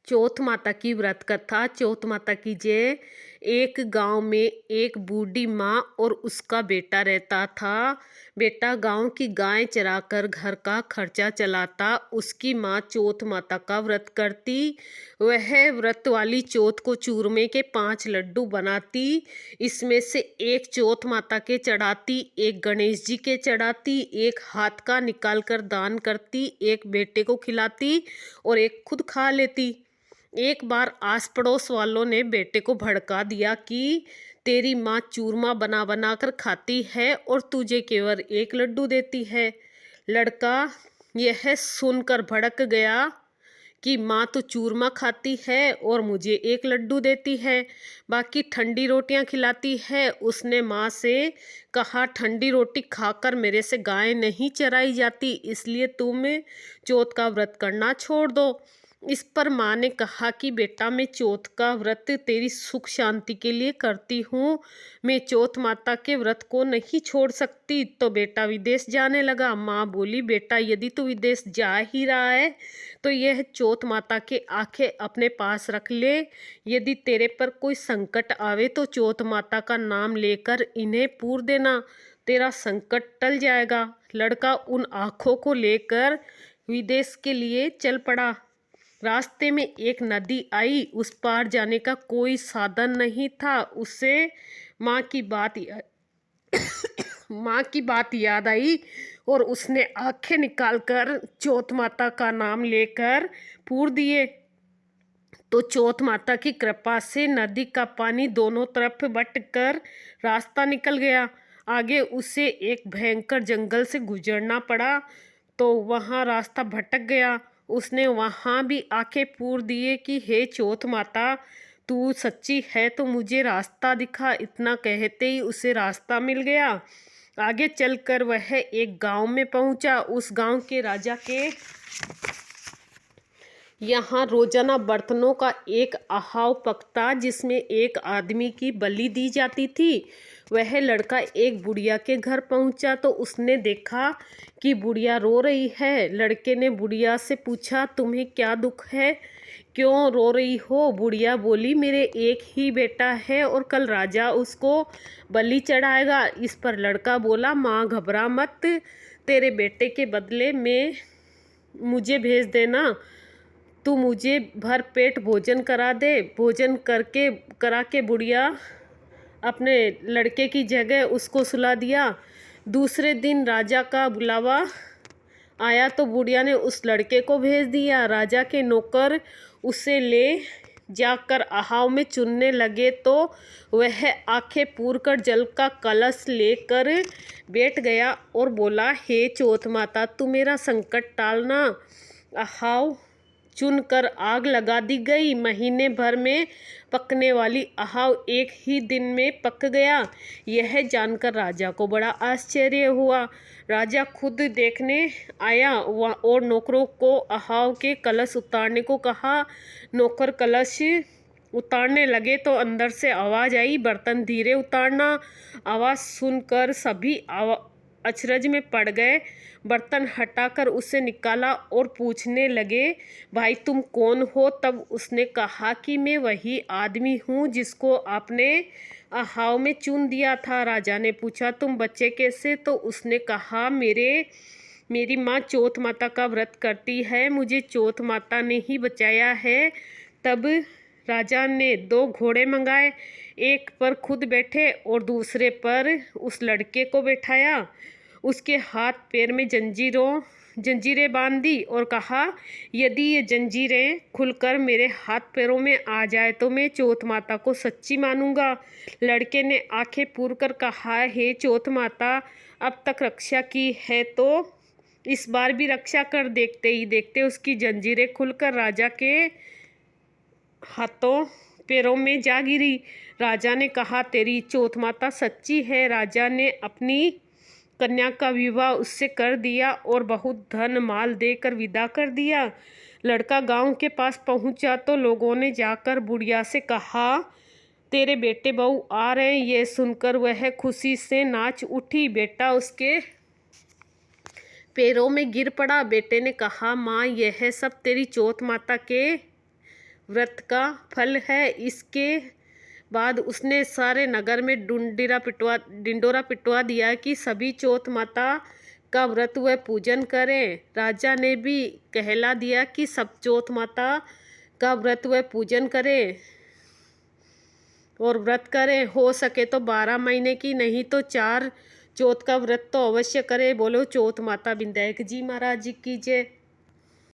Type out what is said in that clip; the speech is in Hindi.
चौथ माता की व्रत कथा। चौथ माता की जय। एक गांव में एक बूढ़ी माँ और उसका बेटा रहता था। बेटा गांव की गाय चराकर घर का खर्चा चलाता। उसकी माँ चौथ माता का व्रत करती। वह व्रत वाली चौथ को चूरमे के 5 लड्डू बनाती। इसमें से एक चौथ माता के चढ़ाती, एक गणेश जी के चढ़ाती, एक हाथ का निकाल कर दान करती, एक बेटे को खिलाती और एक खुद खा लेती। एक बार आस पड़ोस वालों ने बेटे को भड़का दिया कि तेरी माँ चूरमा बना बना कर खाती है और तुझे केवल एक लड्डू देती है। लड़का यह सुनकर भड़क गया कि माँ तो चूरमा खाती है और मुझे एक लड्डू देती है, बाकी ठंडी रोटियां खिलाती है। उसने माँ से कहा, ठंडी रोटी खाकर मेरे से गाय नहीं चराई जाती, इसलिए तुम चौथ का व्रत करना छोड़ दो। इस पर माँ ने कहा कि बेटा, मैं चौथ का व्रत तेरी सुख शांति के लिए करती हूँ, मैं चौथ माता के व्रत को नहीं छोड़ सकती। तो बेटा विदेश जाने लगा। माँ बोली, बेटा यदि तू विदेश जा ही रहा है तो यह चौथ माता के आंखें अपने पास रख ले। यदि तेरे पर कोई संकट आवे तो चौथ माता का नाम लेकर इन्हें पूर देना, तेरा संकट टल जाएगा। लड़का उन आँखों को लेकर विदेश के लिए चल पड़ा। रास्ते में एक नदी आई। उस पार जाने का कोई साधन नहीं था। उसे माँ की बात या... माँ की बात याद आई और उसने आंखें निकालकर चौथ माता का नाम लेकर पूर दिए। तो चौथ माता की कृपा से नदी का पानी दोनों तरफ बटकर रास्ता निकल गया। आगे उसे एक भयंकर जंगल से गुजरना पड़ा तो वहाँ रास्ता भटक गया। उसने वहाँ भी आंखें पूर दिए कि हे चौथ माता, तू सच्ची है तो मुझे रास्ता दिखा। इतना कहते ही उसे रास्ता मिल गया। आगे चलकर वह एक गांव में पहुंचा। उस गांव के राजा के यहाँ रोजाना बर्तनों का एक अहाव पकता, जिसमें एक आदमी की बलि दी जाती थी। वह लड़का एक बुढ़िया के घर पहुंचा तो उसने देखा कि बुढ़िया रो रही है। लड़के ने बुढ़िया से पूछा, तुम्हें क्या दुख है, क्यों रो रही हो? बुढ़िया बोली, मेरे एक ही बेटा है और कल राजा उसको बलि चढ़ाएगा। इस पर लड़का बोला, माँ घबरा मत, तेरे बेटे के बदले में मुझे भेज देना। तू मुझे भर पेट भोजन करा दे। भोजन करा के बुढ़िया अपने लड़के की जगह उसको सुला दिया। दूसरे दिन राजा का बुलावा आया तो बुढ़िया ने उस लड़के को भेज दिया। राजा के नौकर उसे ले जाकर आहाव में चुनने लगे तो वह आंखें पूर कर जल का कलश लेकर बैठ गया और बोला, हे चौथ माता, तू मेरा संकट टालना। आहाव चुनकर आग लगा दी गई। महीने भर में पकने वाली आहाव एक ही दिन में पक गया। यह जानकर राजा को बड़ा आश्चर्य हुआ। राजा खुद देखने आया और नौकरों को आहाव के कलश उतारने को कहा। नौकर कलश उतारने लगे तो अंदर से आवाज़ आई, बर्तन धीरे उतारना। आवाज़ सुनकर सभी अचरज में पड़ गए। बर्तन हटाकर उसे निकाला और पूछने लगे, भाई तुम कौन हो? तब उसने कहा कि मैं वही आदमी हूँ जिसको आपने आहाव में चुन दिया था। राजा ने पूछा, तुम बच्चे कैसे? तो उसने कहा, मेरी माँ चौथ माता का व्रत करती है, मुझे चौथ माता ने ही बचाया है। तब राजा ने 2 घोड़े मंगाए, एक पर खुद बैठे और दूसरे पर उस लड़के को बैठाया। उसके हाथ पैर में जंजीरें बांध दी और कहा, यदि ये जंजीरें खुलकर मेरे हाथ पैरों में आ जाए तो मैं चौथ माता को सच्ची मानूंगा। लड़के ने आंखें पूर कर कहा, हे चौथ माता, अब तक रक्षा की है तो इस बार भी रक्षा कर। देखते ही देखते उसकी जंजीरें खुलकर राजा के हाथों पैरों में जा गिरी। राजा ने कहा, तेरी चौथ माता सच्ची है। राजा ने अपनी कन्या का विवाह उससे कर दिया और बहुत धन माल देकर विदा कर दिया। लड़का गांव के पास पहुंचा तो लोगों ने जाकर बुढ़िया से कहा, तेरे बेटे बहू आ रहे हैं। यह सुनकर वह खुशी से नाच उठी। बेटा उसके पैरों में गिर पड़ा। बेटे ने कहा, माँ, यह सब तेरी चौथ माता के व्रत का फल है। इसके बाद उसने सारे नगर में डिंडोरा पिटवा दिया कि सभी चौथ माता का व्रत व पूजन करें। राजा ने भी कहला दिया कि सब चौथ माता का व्रत व पूजन करें और व्रत करें, हो सके तो 12 महीने की, नहीं तो 4 चौथ का व्रत तो अवश्य करें। बोलो चौथ माता विंध्याक जी महाराज की जय।